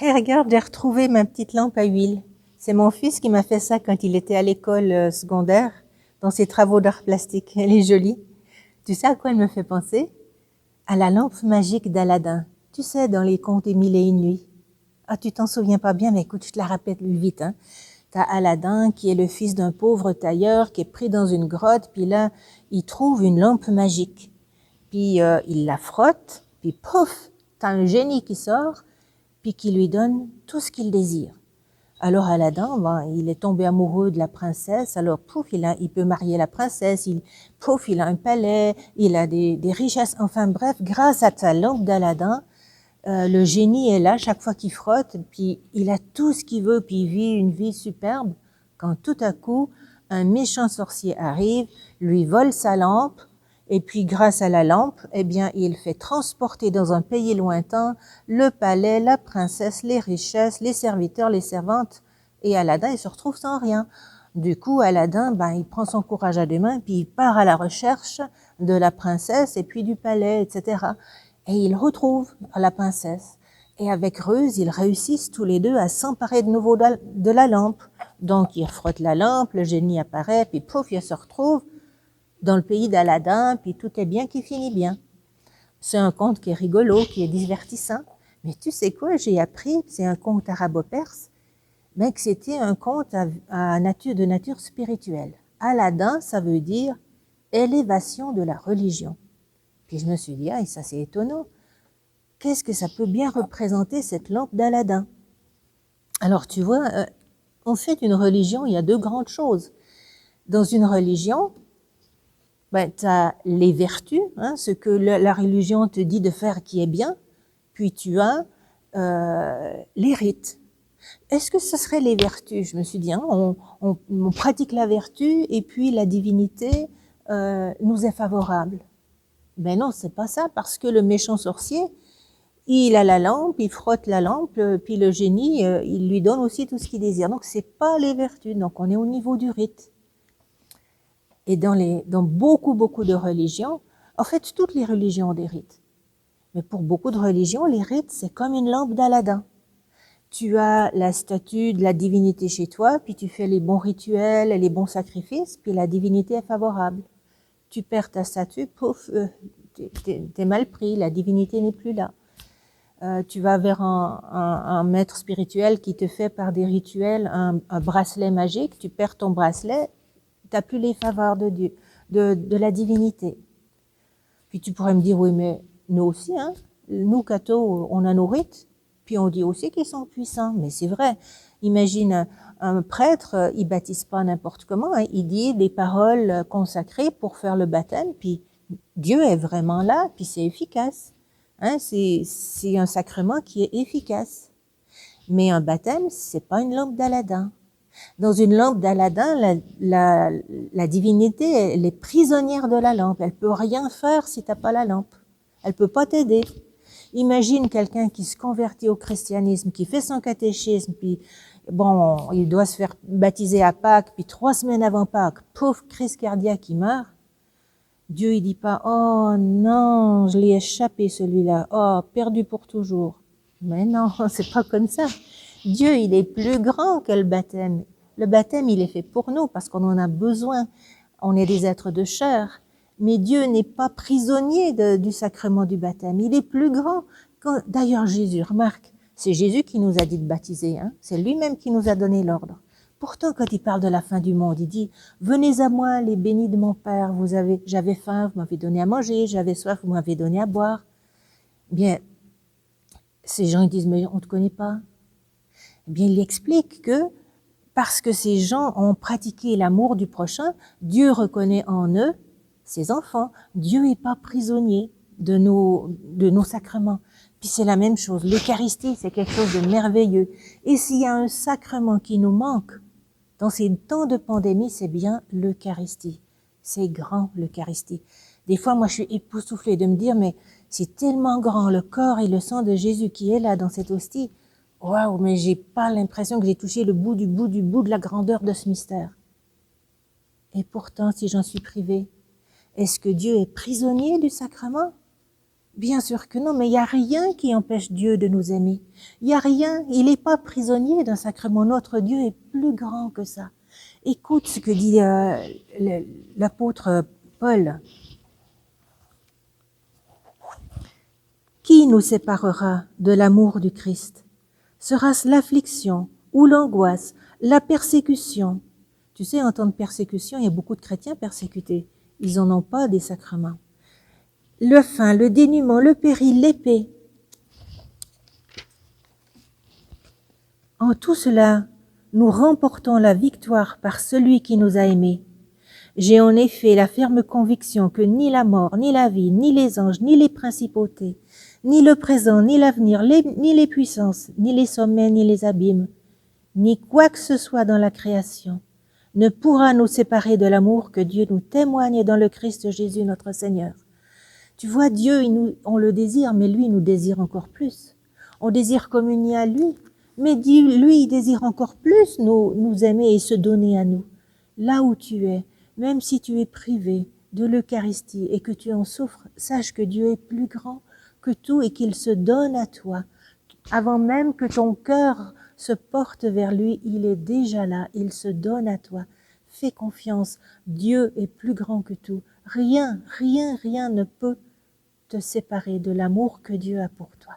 Hey, regarde, j'ai retrouvé ma petite lampe à huile. C'est mon fils qui m'a fait ça quand il était à l'école secondaire, dans ses travaux d'art plastique. Elle est jolie. Tu sais à quoi elle me fait penser? À la lampe magique d'Aladin. Tu sais, dans les contes des mille et une nuits. Ah, tu t'en souviens pas bien, mais écoute, je te la rappelle vite. Hein. T'as Aladin qui est le fils d'un pauvre tailleur qui est pris dans une grotte, puis là, il trouve une lampe magique. Puis il la frotte, puis pouf, t'as un génie qui sort, puis qui lui donne tout ce qu'il désire. Alors Aladin, il est tombé amoureux de la princesse, alors pouf, il peut marier la princesse, pouf, il a un palais, il a des richesses, enfin bref, grâce à sa lampe d'Aladin, le génie est là chaque fois qu'il frotte, puis il a tout ce qu'il veut, puis il vit une vie superbe, quand tout à coup, un méchant sorcier arrive, lui vole sa lampe, et puis grâce à la lampe, eh bien, il fait transporter dans un pays lointain le palais, la princesse, les richesses, les serviteurs, les servantes, et Aladin, il se retrouve sans rien. Du coup, Aladin, il prend son courage à deux mains, puis il part à la recherche de la princesse et puis du palais, etc. Et il retrouve la princesse. Et avec ruse, ils réussissent tous les deux à s'emparer de nouveau de la lampe. Donc, ils frottent la lampe, le génie apparaît, puis pouf, il se retrouve dans le pays d'Aladin, puis tout est bien qui finit bien. C'est un conte qui est rigolo, qui est divertissant. Mais tu sais quoi, j'ai appris, c'est un conte arabo-perse, mais que c'était un conte de nature spirituelle. Aladin, ça veut dire élévation de la religion. Puis je me suis dit, ça c'est étonnant. Qu'est-ce que ça peut bien représenter cette lampe d'Aladin? Alors tu vois, en fait, une religion, il y a deux grandes choses. Dans une religion, tu as les vertus, ce que la religion te dit de faire qui est bien, puis tu as les rites. Est-ce que ce serait les vertus? Je me suis dit, on pratique la vertu et puis la divinité nous est favorable. Ben non, c'est pas ça, parce que le méchant sorcier, il a la lampe, il frotte la lampe, puis le génie, il lui donne aussi tout ce qu'il désire. Donc c'est pas les vertus, donc on est au niveau du rite. Et dans beaucoup de religions, en fait, toutes les religions ont des rites. Mais pour beaucoup de religions, les rites, c'est comme une lampe d'Aladin. Tu as la statue de la divinité chez toi, puis tu fais les bons rituels et les bons sacrifices, puis la divinité est favorable. Tu perds ta statue, pouf, t'es mal pris, la divinité n'est plus là. Tu vas vers un maître spirituel qui te fait par des rituels un bracelet magique, tu perds ton bracelet, tu n'as plus les faveurs de Dieu, de la divinité. Puis tu pourrais me dire, oui, mais nous aussi, nous, cathos, on a nos rites, puis on dit aussi qu'ils sont puissants, mais c'est vrai. Imagine un prêtre, il baptise pas n'importe comment, il dit des paroles consacrées pour faire le baptême, puis Dieu est vraiment là, puis c'est efficace. C'est un sacrement qui est efficace. Mais un baptême, c'est pas une lampe d'Aladin. Dans une lampe d'Aladin, la divinité, elle est prisonnière de la lampe. Elle peut rien faire si t'as pas la lampe. Elle peut pas t'aider. Imagine quelqu'un qui se convertit au christianisme, qui fait son catéchisme, puis il doit se faire baptiser à Pâques, puis 3 semaines avant Pâques, pauvre crise cardiaque, il meurt. Dieu, il dit pas, oh non, je l'ai échappé celui-là, oh, perdu pour toujours. Mais non, c'est pas comme ça. Dieu, il est plus grand que le baptême. Le baptême, il est fait pour nous parce qu'on en a besoin. On est des êtres de chair. Mais Dieu n'est pas prisonnier du sacrement du baptême. Il est plus grand. D'ailleurs, Jésus, remarque, c'est Jésus qui nous a dit de baptiser. C'est lui-même qui nous a donné l'ordre. Pourtant, quand il parle de la fin du monde, il dit « Venez à moi, les bénis de mon Père, j'avais faim, vous m'avez donné à manger, j'avais soif, vous m'avez donné à boire. » Bien, ces gens ils disent « Mais on ne te connaît pas. » Eh bien, il explique que parce que ces gens ont pratiqué l'amour du prochain, Dieu reconnaît en eux ses enfants. Dieu n'est pas prisonnier de nos sacrements. Puis c'est la même chose. L'Eucharistie, c'est quelque chose de merveilleux. Et s'il y a un sacrement qui nous manque dans ces temps de pandémie, c'est bien l'Eucharistie. C'est grand, l'Eucharistie. Des fois, moi, je suis époustouflée de me dire, mais c'est tellement grand, le corps et le sang de Jésus qui est là dans cette hostie. Waouh, mais j'ai pas l'impression que j'ai touché le bout de la grandeur de ce mystère. Et pourtant, si j'en suis privée, est-ce que Dieu est prisonnier du sacrement? Bien sûr que non, mais il n'y a rien qui empêche Dieu de nous aimer. Il n'y a rien, il n'est pas prisonnier d'un sacrement. Notre Dieu est plus grand que ça. Écoute ce que dit l'apôtre Paul. Qui nous séparera de l'amour du Christ? Sera-ce l'affliction ou l'angoisse, la persécution? Tu sais, en temps de persécution, il y a beaucoup de chrétiens persécutés. Ils n'en ont pas des sacrements. Le faim, le dénuement, le péril, l'épée. En tout cela, nous remportons la victoire par celui qui nous a aimés. J'ai en effet la ferme conviction que ni la mort, ni la vie, ni les anges, ni les principautés, ni le présent, ni l'avenir, ni les puissances, ni les sommets, ni les abîmes, ni quoi que ce soit dans la création, ne pourra nous séparer de l'amour que Dieu nous témoigne dans le Christ Jésus notre Seigneur. Tu vois, Dieu, on le désire, mais lui, il nous désire encore plus. On désire communier à lui, mais lui, il désire encore plus nous aimer et se donner à nous. Là où tu es, même si tu es privé de l'Eucharistie et que tu en souffres, sache que Dieu est plus grand que tout et qu'il se donne à toi. Avant même que ton cœur se porte vers lui, il est déjà là, il se donne à toi. Fais confiance, Dieu est plus grand que tout. Rien, rien, rien ne peut te séparer de l'amour que Dieu a pour toi.